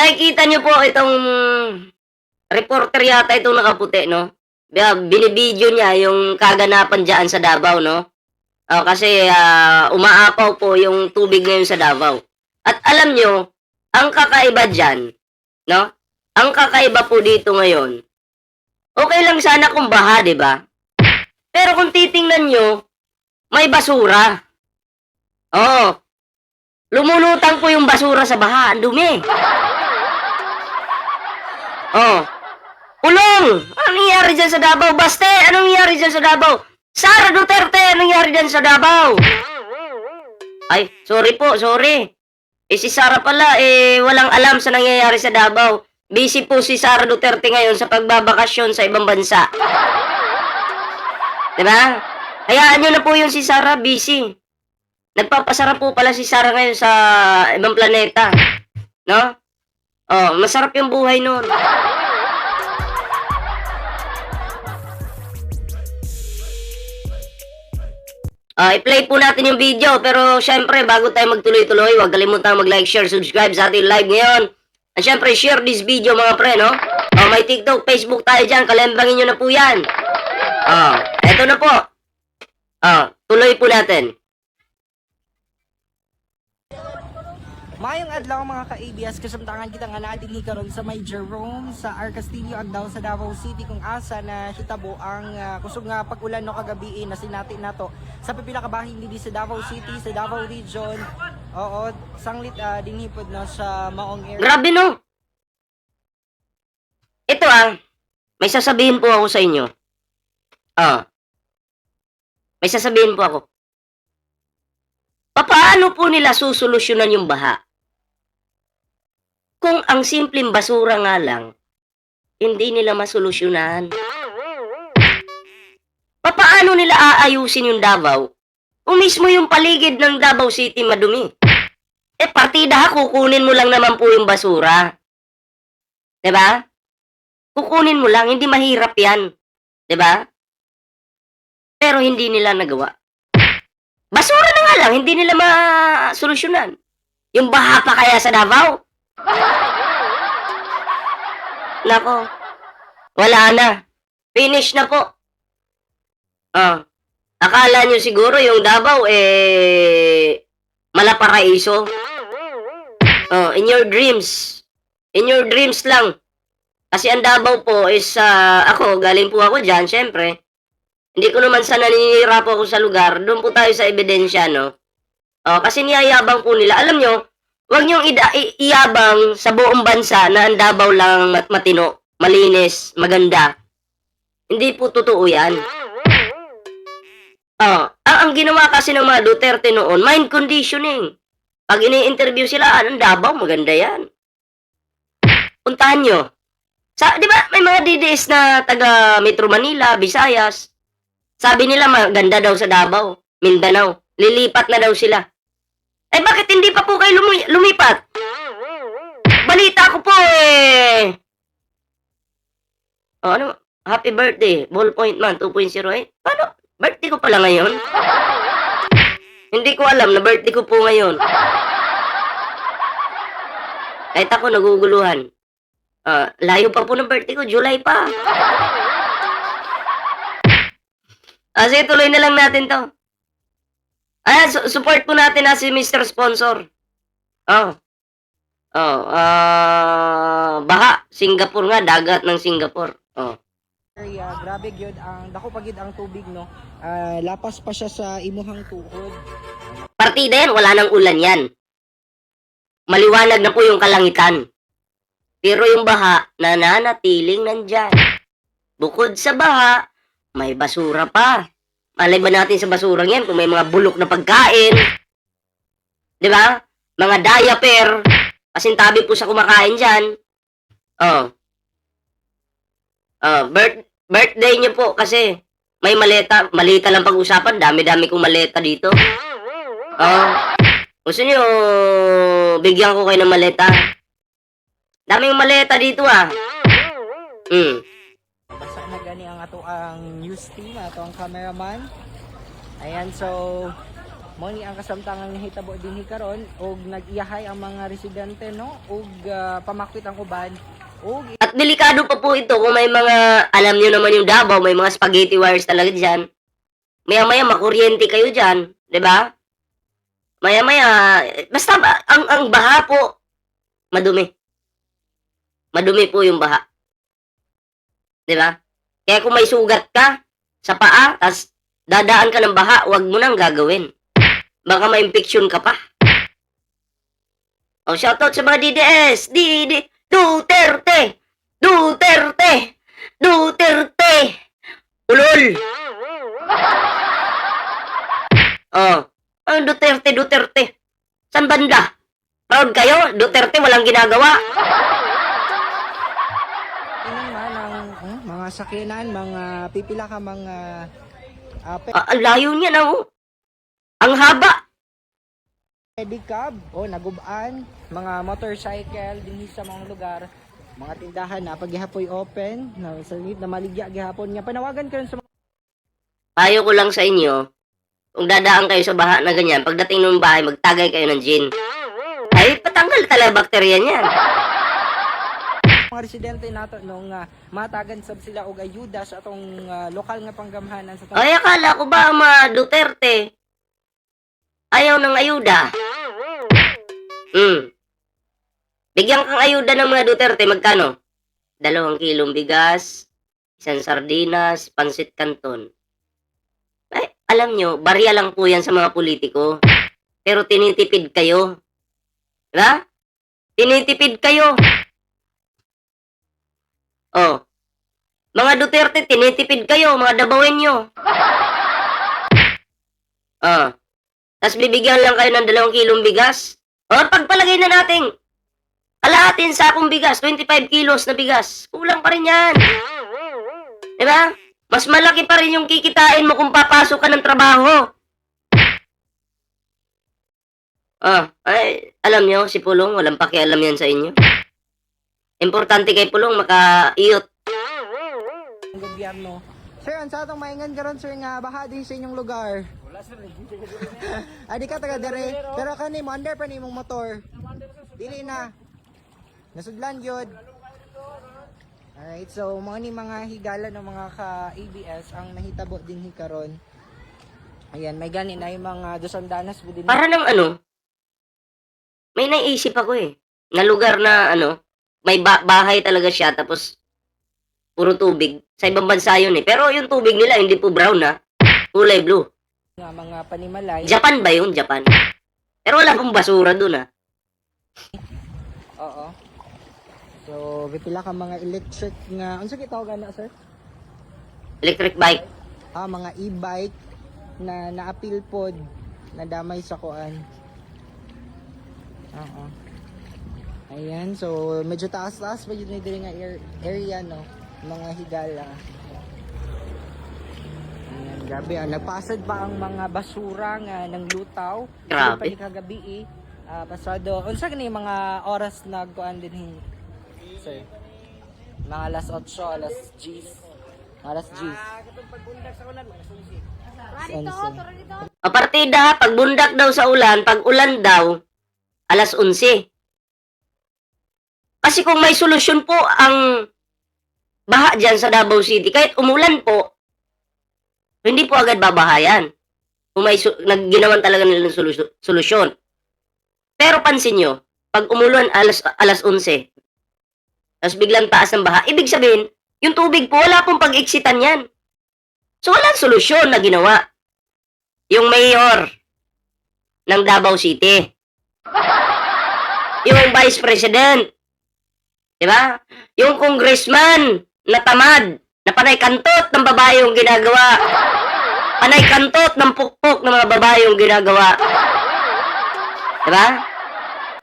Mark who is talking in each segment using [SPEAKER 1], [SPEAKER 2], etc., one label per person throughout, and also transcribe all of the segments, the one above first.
[SPEAKER 1] nakikita niyo po itong reporter yata itong nakaputi, no? Binibidyo niya yung kaganapan diyan sa Davao, no? Kasi umaapaw po yung tubig ngayon sa Davao. At alam niyo, ang kakaiba diyan, no? Ang kakaiba po dito ngayon, okay lang sana kung baha, 'di ba? Pero kung titingnan niyo, may basura. Oh, lumulutang po yung basura sa baha, ang dumi. Oh, kulong! Anong nangyari dyan sa Davao? Baste! Anong nangyari dyan sa Davao? Sara Duterte! Anong nangyari dyan sa Davao? Ay, sorry po, sorry. Si Sara pala, walang alam sa nangyayari sa Davao. Busy po si Sara Duterte ngayon sa pagbabakasyon sa ibang bansa. Diba? Hayaan nyo na po yung si Sara, busy. Nagpapasarap po pala si Sara ngayon sa ibang planeta. No? Oh, masarap yung buhay nun. I-play po natin yung video, pero syempre, bago tayo magtuloy-tuloy, huwag kalimutang mag-like, share, subscribe sa ating live ngayon. At syempre, share this video mga pre, no? May TikTok, Facebook tayo dyan, kalembangin nyo na po yan. Eto na po. Tuloy po natin.
[SPEAKER 2] Mayong adlaw mga ka-ABS, kasamtangan kita nga natin ni karon sa may Jerome sa Arcastillo Agdao sa Davao City kung asa na hitabo ang kusog nga pag-ulan no kagabi na sinati nato sa pipila ka bahin dili sa Davao City, sa Davao Region. Oo, sanglit dinhipod no sa maong area.
[SPEAKER 1] Grabe no. Ito may sasabihin po ako sa inyo. May sasabihin po ako. Paano po nila susolusyonan yung baha? Kung ang simpleng basura nga lang, hindi nila masolusyonan. Paano nila aayusin yung Davao? Kung mismo yung paligid ng Davao City madumi. Partida kukunin mo lang naman po yung basura. Diba? Kukunin mo lang, hindi mahirap yan. Diba? Pero hindi nila nagawa. Basura na nga lang, hindi nila masolusyonan. Yung baha pa kaya sa Davao? Nako, wala na. Finish na po. Akala nyo siguro yung Davao, malaparaiso. In your dreams. In your dreams lang. Kasi ang Davao po is, ako, galing po ako dyan, syempre. Hindi ko naman sana naninira po ako sa lugar. Doon po tayo sa ebidensya, no? Kasi niyayabang po nila. Alam nyo, huwag niyong iyabang sa buong bansa na ang Davao lang matino, malinis, maganda. Hindi po totoo yan. Ang ginawa kasi ng mga Duterte noon, mind conditioning. Pag ini-interview sila, ang Davao, maganda yan. Puntahan nyo. Di ba, may mga DDS na taga Metro Manila, Visayas. Sabi nila maganda daw sa Davao, Mindanao. Lilipat na daw sila. Bakit hindi pa po kayo lumipat? Balita ko po ano? Happy birthday, Ballpoint Man 2.0. Paano? Birthday ko pala ngayon? Hindi ko alam na birthday ko po ngayon. Kahit ako naguguluhan. Layo pa po ng birthday ko, July pa. Sige, tuloy na lang natin to. Support po natin si Mr. Sponsor. Baha, Singapore nga, dagat ng Singapore.
[SPEAKER 2] Area, grabe gyud ang dako pagid ang tubig no. Lapas pa siya sa imuhang tuhod.
[SPEAKER 1] Partida yan, wala nang ulan yan. Maliwanag na po yung kalangitan. Pero yung baha, nananatiling nandyan. Bukod sa baha, may basura pa. Malay ba natin sa basurang yan kung may mga bulok na pagkain? Di ba? Mga diaper. Pasintabi po sa kumakain dyan. Birthday niyo po kasi may maleta. Malita lang pag-usapan. Dami-dami kong maleta dito. Gusto niyo bigyan ko kayo ng maleta? Daming maleta dito
[SPEAKER 2] Basta na gani ang ato ang news team, ato ang cameraman. Ayan, so Mao ni ang kasamtangan nga hitabo dinhi karon og nag-iyahay ang mga residente no og pamakwit ang uban og
[SPEAKER 1] At delikado pa po ito kung may mga, alam nyo naman yung Davao, may mga spaghetti wires talaga dyan. Maya-maya makuryente kayo dyan, di ba? Maya-maya, basta ang baha po, madumi. Madumi po yung baha. Di ba? Kaya kung may sugat ka sa paa, tas dadaan ka ng baha, wag mo nang gagawin. Baka ma-infection ka pa. O, shoutout sa mga DDS. Duterte! Duterte! Duterte! Ulol! Oh, ang Duterte, Duterte. San banda? Proud kayo? Duterte walang ginagawa.
[SPEAKER 2] ining man ang mga sakinan, mga pipila ka mga
[SPEAKER 1] Ang layo niya na, oh. Ang haba.
[SPEAKER 2] pedicab o nagubaan, mga motorcycle dinhi sa mga lugar, mga tindahan na paggihapoy open, na sa na maligya gihapon nga panawagan karon sa mga
[SPEAKER 1] Payo ko lang sa inyo, kung dadaan kayo sa baha na ganyan, pagdating ng bahay, magtagay kayo ng gin. Ay, patanggal talaga bakterya niyan.
[SPEAKER 2] residente nato nung matagan sab sila og ayuda sa atong lokal nga panggamhanan sa
[SPEAKER 1] Ay, akala ko ba ang mga Duterte ayaw ng ayuda? Bigyan kang ayuda ng mga Duterte, magkano? 2 kilong bigas, 1 sardinas, pansit canton. Ay, alam nyo, barya lang po yan sa mga politiko. Pero tinitipid kayo. Diba? Tinitipid kayo. Oh. Mga Duterte, tinitipid kayo, mga Dabawin nyo. Oh. Tapos bibigyan lang kayo ng 2 kilong bigas. O, pagpalagay na natin, kalahatin sakong bigas, 25 kilos na bigas. Kulang pa rin yan. Diba? Mas malaki pa rin yung kikitain mo kung papasok ka ng trabaho. Ay, alam nyo, si Pulong, walang pakialam yan sa inyo. Importante kay Pulong, makaiyot.
[SPEAKER 2] ang gobyerno. Sir, ang sa atong maingan karon sir nga baha din sa inyong lugar. Adi ka taga dere, pero kani mo under pa ni imong motor. Dili na. Nasudlan gyud. Alright, so mga ni mga higala ng mga ka-ABS ang nahitabo din karon. Ayan, may gani na yung mga dosandanas budin.
[SPEAKER 1] Para ng ano, may naisip ako eh, na lugar na ano, may bahay talaga siya, tapos puro tubig. Sa ibang bansa yun eh. Pero yung tubig nila, hindi po brown na, kulay blue.
[SPEAKER 2] Nga mga panimalay.
[SPEAKER 1] Japan ba yun? Japan. Pero wala pong basura dun ah.
[SPEAKER 2] Oo. So, pipila ka mga electric nga, unsa gitawag na sir?
[SPEAKER 1] Electric bike.
[SPEAKER 2] Mga e-bike na naapil pod na damay sa kuan. Oo. Ayan, so medyo taas-taas pa yun diri nga area no, mga higala. Ayan, grabe nagpasad pa ang mga basura nga ng lutaw.
[SPEAKER 1] Grabe.
[SPEAKER 2] Pa kagabi pasado. Unsa gani mga oras nagkuan din sir? Mga alas 8, alas 10. Alas 10. Katong pagbundak sa ulan, mga 11.
[SPEAKER 1] A partida, pag bundak daw sa ulan, pag ulan daw, alas 11. Kasi kung may solusyon po ang baha dyan sa Davao City, kahit umulan po, hindi po agad babahayan. Kung may nagginawan talaga nilang solusyon. Pero pansin nyo, pag umulan alas 11, tapos biglang taas ng baha, ibig sabihin, yung tubig po, wala pong pag-exitan yan. So, walang solusyon na ginawa. Yung mayor ng Davao City. Yung vice president. Diba? Yung congressman na tamad, na panay kantot ng babae yung ginagawa. Panay kantot ng pukpok ng mga babae yung ginagawa. Diba?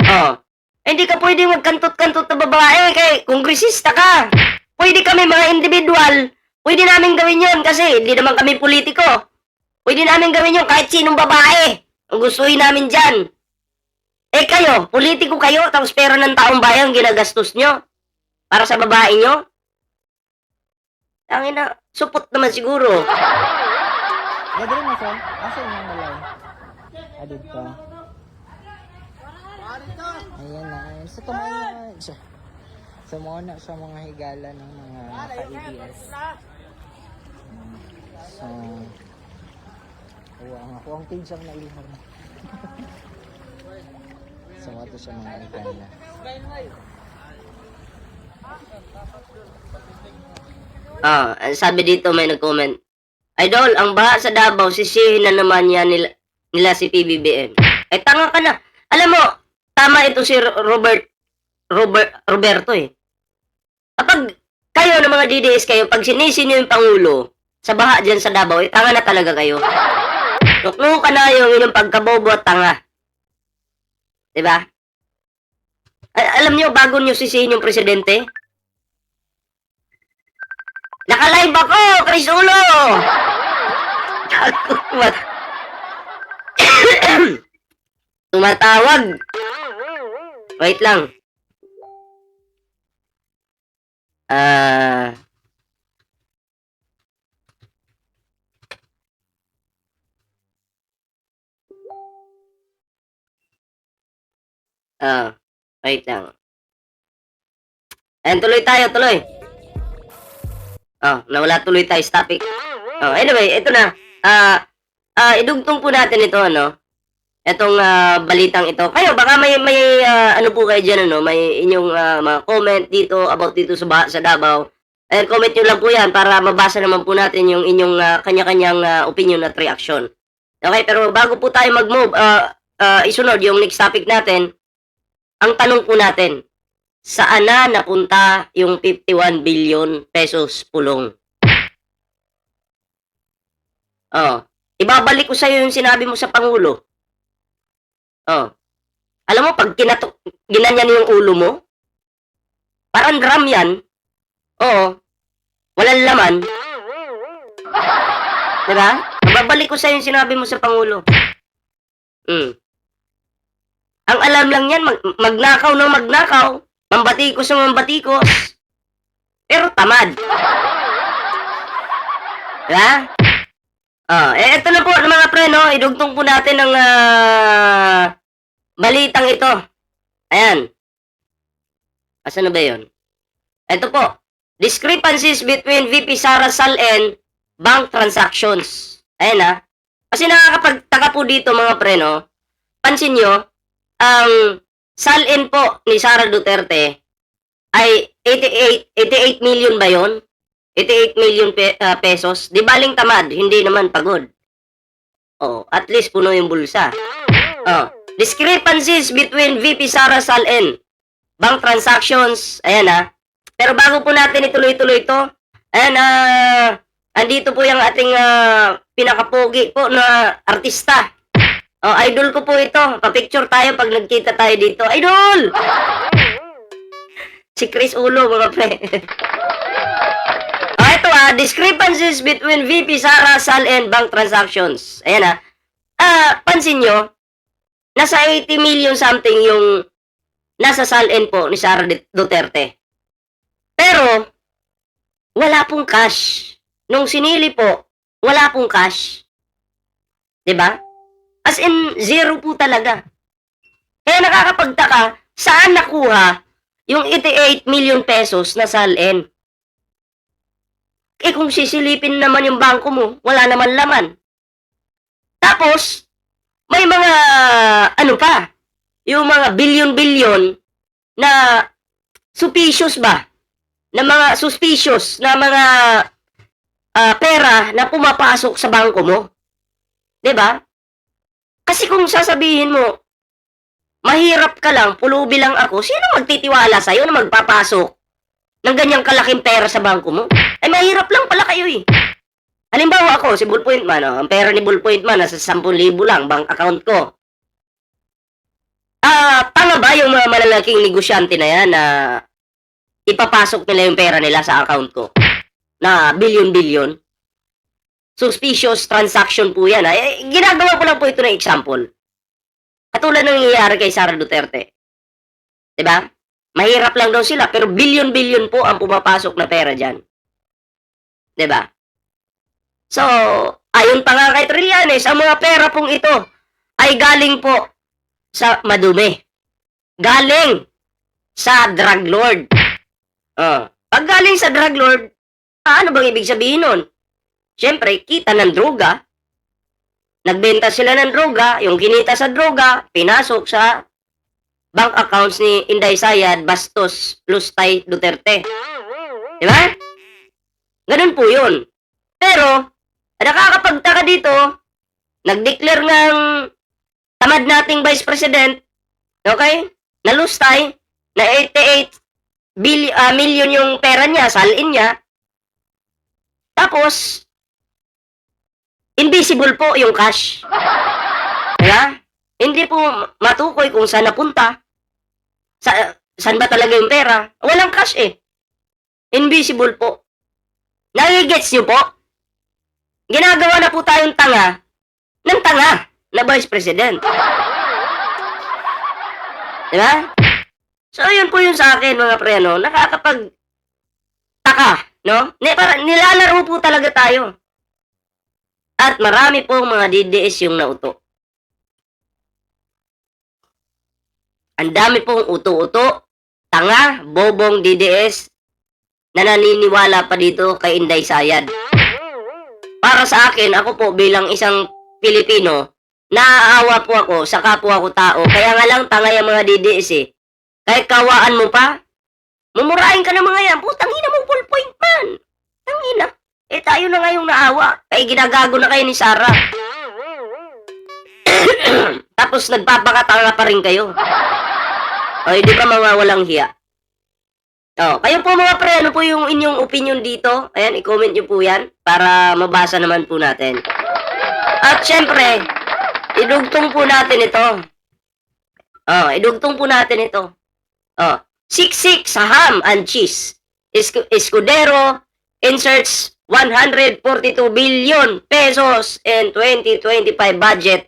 [SPEAKER 1] Oh. Hindi ka pwede magkantot-kantot ng babae kay kongresista ka. Pwede kami mga individual. Pwede namin gawin yun kasi hindi naman kami politiko. Pwede namin gawin yun kahit sinong babae. Ang gustuhin namin dyan. Eh kayo, politiko kayo, tapos pera ng taong bayan ginagastos nyo para sa babae nyo? Tangin na, supot naman siguro.
[SPEAKER 2] Nadiri na sir, asa yung malay? dito. Ayan na. Sa tumayo siya. Sumuna sa mga higala ng mga ka-ABS. So, ako ang page ang nailhan. So, ito siya mga higala.
[SPEAKER 1] Sabi dito may nag-comment. Idol, ang baha sa Davao, sisihin na naman yan nila si PBBM. Ay, tanga ka na. Alam mo, tama ito si Roberto eh. Kapag kayo ng mga DDS kayo, pag sinisi niyo yung Pangulo sa baha dyan sa Davao, eh, tanga na talaga kayo. Nukno ka na yung inyong pagkabobo at tanga. Diba? Alam niyo, bago niyo sisihin yung presidente, naka-live ako, Chris Ulo! Tumatawag. Wait lang. Wait lang. Ayan, tuloy tayo, tuloy. Nawala tuloy tayo sa topic. Anyway, ito na. Idugtong po natin ito, ano? Itong balitang ito. Kayo, baka may ano po kayo dyan, ano? May inyong mga comment dito about dito sa Davao. And comment nyo lang po yan para mabasa naman po natin yung inyong kanya-kanyang opinion at reaction. Okay, pero bago po tayo mag-move, isunod yung next topic natin, ang tanong po natin, saan na napunta yung 51 billion pesos pulong? Ibabalik ko sa iyo yung sinabi mo sa Pangulo. Alam mo, pag ginanyan yung ulo mo, parang drum yan. Walang laman. Diba? Ibabalik ko sa iyo yung sinabi mo sa Pangulo. Ang alam lang yan, magnakaw ng magnakaw. Mambatikos ng mambatikos. Pero tamad. Diba? Ito na po mga pre, no? Idugtong po natin ang balitang ito. Ayan. Asan na ba yun? Ito po. Discrepancies between VP Sara Sal-en bank transactions. Ayan Kasi nakakapagtaka po dito mga pre, no? Pansin nyo, ang Sal-en po ni Sara Duterte ay 88 million ba yon? 88 million pesos. Di baling tamad, hindi naman pagod. At least puno yung bulsa. Discrepancies between VP Sara Sal-en bank transactions. Ayan Pero bago po natin ituloy-tuloy ito, ayan andito po yung ating pinakapogi po na artista. Idol ko po ito. Pa-picture tayo pag nagkita tayo dito. Idol! Si Chris Ulo, mga pre. Ito discrepancies between VP Sara Sal-en bank transactions. Ayan pansin nyo, nasa 80 million something yung nasa Sal-en po ni Sara Duterte. Pero, wala pong cash. Nung sinili po, wala pong cash. Diba? As in, zero po talaga. Kaya nakakapagtaka, saan nakuha yung 88 million pesos na Sal-en? Kung sisilipin naman yung bangko mo, wala naman laman. Tapos, may mga, yung mga billion-billion na suspicious ba? Na mga suspicious na mga pera na pumapasok sa bangko mo. 'Di ba? Kasi kung sasabihin mo, mahirap ka lang, pulubi lang ako, sino magtitiwala sa'yo na magpapasok ng ganyang kalaking pera sa bangko mo? Ay, mahirap lang pala kayo eh. Halimbawa ako, si Bullpoint Man, ang pera ni Bullpoint Man, nasa 10,000 lang, bank account ko. Tama ba yung mga malalaking negosyante na yan na ipapasok nila yung pera nila sa account ko? Na billion-billion? Suspicious transaction po yan. Ginagawa ko lang po ito ng example. Katulad ng nangyayari kay Sara Duterte. Diba? Mahirap lang daw sila, pero billion-billion po ang pumapasok na pera dyan. Diba? So, ayon pa nga kay Trillanes, ang mga pera pong ito ay galing po sa madumi. Galing sa drug lord. Pag galing sa drug lord, ano bang ibig sabihin nun? Siyempre, kita ng droga. Nagbenta sila ng droga, yung kinita sa droga, pinasok sa bank accounts ni Inday Sayad, Bastos, Lustay, Duterte. Di ba? Ganun po yun. Pero, nakakapagtaka dito, nag-declare ng tamad nating Vice President, okay, na Lustay, na 88 million yung pera niya, salin niya. Tapos, invisible po yung cash. Diba? Hindi po matukoy kung saan napunta. Saan ba talaga yung pera? Walang cash eh. Invisible po. Nagigets niyo po? Ginagawa na po tayong tanga ng tanga na Vice President. Diba? So, yun po yun sa akin, mga pre, no? Nakakapag-taka, no? Nilalaro po talaga tayo. At marami pong mga DDS yung nauto. Ang dami pong uto-uto, tanga, bobong DDS na naniniwala pa dito kay Inday Sayad. Para sa akin, ako po bilang isang Pilipino, naaawa po ako sa kapwa ko tao. Kaya nga lang tanga yung mga DDS eh. Kahit kawaan mo pa, mumurahin ka ng mga yan. Putang ina mo, full point man. Tangina. Eh tayo na ngayong naawa. Kaya ginagago na kayo ni Sarah. Tapos nagpapakatanga pa rin kayo. O, hindi ba mga walang hiya? O, kayo po mga pre, ano po yung inyong opinion dito? Ayan, i-comment nyo po yan para mabasa naman po natin. At syempre, idugtong po natin ito. Idugtong po natin ito. Siksik sa ham and cheese. Escudero inserts 142 billion pesos in 2025 budget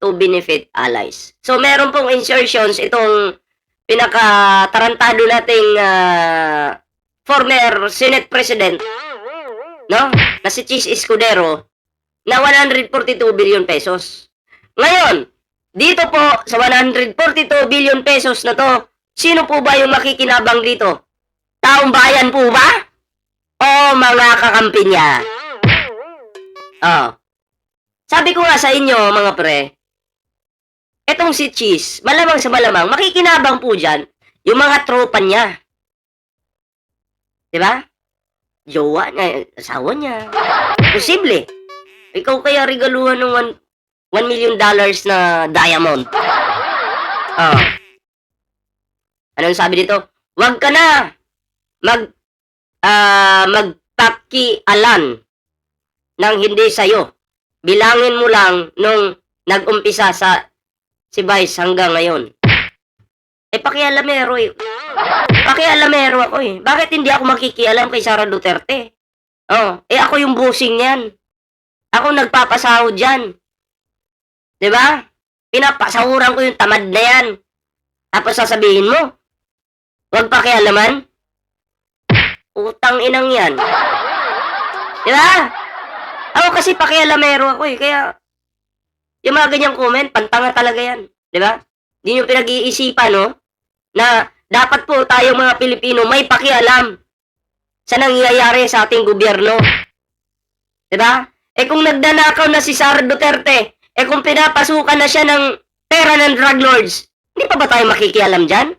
[SPEAKER 1] to benefit allies. So, meron pong insertions itong pinaka-tarantado nating former Senate President, no? Na si Cheese Escudero, na 142 billion pesos. Ngayon, dito po sa 142 billion pesos na to, sino po ba yung makikinabang dito? Taong bayan po ba? O mga kakampi niya? Sabi ko nga sa inyo, mga pre, etong si Cheese, malamang sa malamang, makikinabang po dyan yung mga tropa niya. Diba? Jowa niya, asawa niya. Posible. Ikaw kaya regaluhan ng $1 million na diamond. Anong sabi dito? Huwag ka na magpakialan ng hindi sa'yo. Bilangin mo lang nung nag-umpisa si Vice hanggang ngayon. Pakialamero eh. Pakialamero ako eh. Bakit hindi ako makikialam kay Sara Duterte? Ako yung busing niyan. Ako nagpapasahod dyan. Diba? Pinapasahuran ko yung tamad na yan. Tapos sasabihin mo, huwag pakialaman. Utang inang yan. Diba? Ako kasi pakialamero ako eh. Kaya, yung mga ganyang comment, pantanga talaga yan. Diba? Hindi nyo pinag-iisipan, no? Na dapat po tayong mga Pilipino may pakialam sa nangyayari sa ating gobyerno. Diba? Kung nagdanakaw na si Sara Duterte, kung pinapasukan na siya ng pera ng drug lords, hindi pa ba tayo makikialam dyan?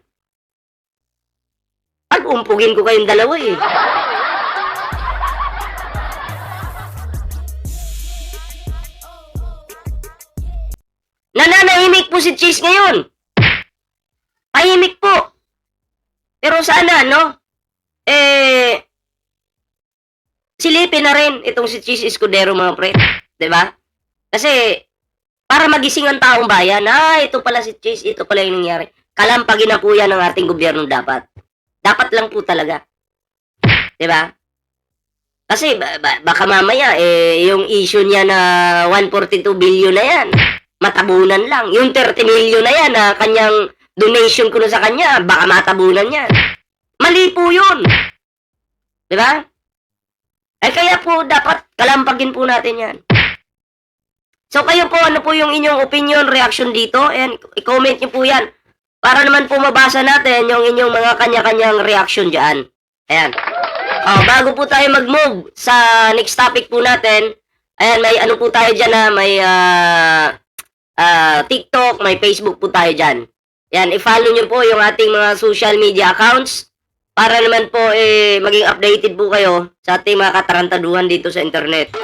[SPEAKER 1] Pag-umpugin ko kayong dalawa eh. Nananahimik po si Cheese ngayon. Tahimik po. Pero sana, no? Silipin na rin itong si Cheese Escudero, mga pre. Diba? Kasi, para magising ang taong bayan, ito pala si Cheese, ito pala yung nangyari. Kalampagin na po yan ng ating gobyerno dapat. Dapat lang po talaga. Diba? Kasi, baka mamaya, yung issue niya na 142 billion na yan, matabunan lang. Yung 30 million na yan, na kanyang donation ko na sa kanya, baka matabunan yan. Mali po yun. Diba? Kaya po, dapat kalampagin po natin yan. So kayo po, ano po yung inyong opinion, reaction dito? Ayan, i-comment nyo po yan. Para naman po mabasa natin yung inyong mga kanya-kanyang reaction dyan. Ayan. Bago po tayo mag-move sa next topic po natin, ayan, may ano po tayo dyan na may TikTok, may Facebook po tayo dyan. Ayan, i-follow nyo po yung ating mga social media accounts para naman po maging updated po kayo sa ating mga katarantaduhan dito sa internet.